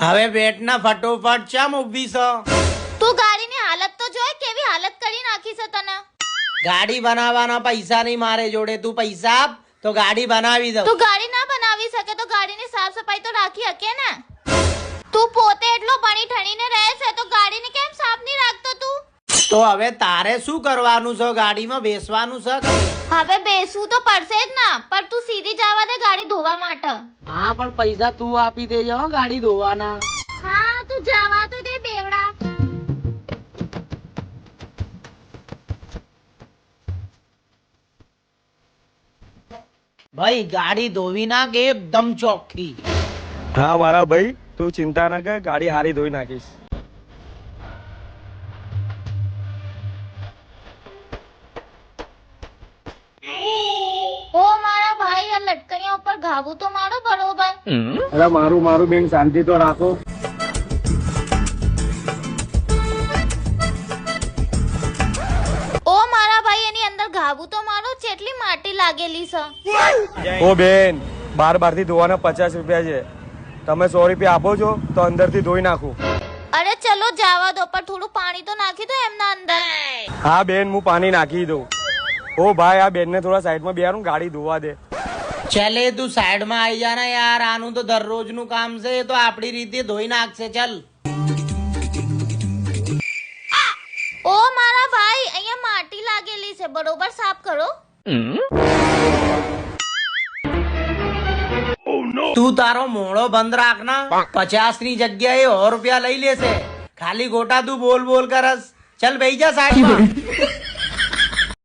હવે બેટના ફટોફટ ચમ ઉભી છો? તું ગાડીની હાલત તો જોઈ, કેવી હાલત કરી નાખી છે તને. ગાડી બનાવવાના પૈસા નહીં મારે જોડે, તું પૈસા આપ તો ગાડી બનાવી દઉં. તું ગાડી ના બનાવી શકે તો ગાડીની સાફ સફાઈ તો રાખી શકે ને. તું પોતે એટલો ભણી ઠણીને રહે છે તો ગાડીને કેમ સાફ નહીં રાખતો તું? તો હવે તારે શું કરવાનું છે? ગાડીમાં બેસવાનું છે? હવે બેસવું તો પડશે જ ના, પણ તું સીધી જવા દે ગાડી ધોવા માટે. હા પણ પૈસા તું આપી દેજે હો ગાડી ધોવાના. હા તું જવા તો દે બેવડા. ભાઈ ગાડી ધોવી નાખ એકદમ ચોખ્ખી. હા મારા ભાઈ, તું ચિંતા ના કર, ગાડી હારી ધોઈ નાખીશ. ઓ મારા ભાઈ, આ લટકણિયા ઉપર ઘાવું તો મારો બરોબર. અરે મારું બેન શાંતિ તો રાખો. ઓ મારા ભાઈ, એની અંદર ઘાવું તો મારો, કેટલી માટી લાગેલી છે. ઓ બેન, બાર થી ધોવાના 50 રૂપિયા છે. તમે 100 રૂપિયા આપો છો તો અંદરથી ધોઈ નાખું. અરે ચલો જવા દો, પણ થોડું પાણી તો નાખી દો એમના અંદર. હા બેન, હું પાણી નાખી દઉં. ઓ ભાઈ, આ બેન ને થોડા સાઈડમાં બેહારું, ગાડી ધોવા દે. ચલે તું સાઈડમાં આવી જા ને યાર, આનું તો દરરોજ નું કામ છે, એ તો આપડી રીતે ધોઈ નાખશે. ચલ. ઓ મારા ભાઈ, અહીંયા માટી લાગેલી છે, બરોબર સાફ કરો. તું તારો મોડો બંધ રાખ ના. 50 ની જગ્યાએ 100 રૂપિયા લઈ લેશે. ખાલી ગોટા તું બોલ બોલ કરસ. ચલ બેહી જા સાઈડમાં.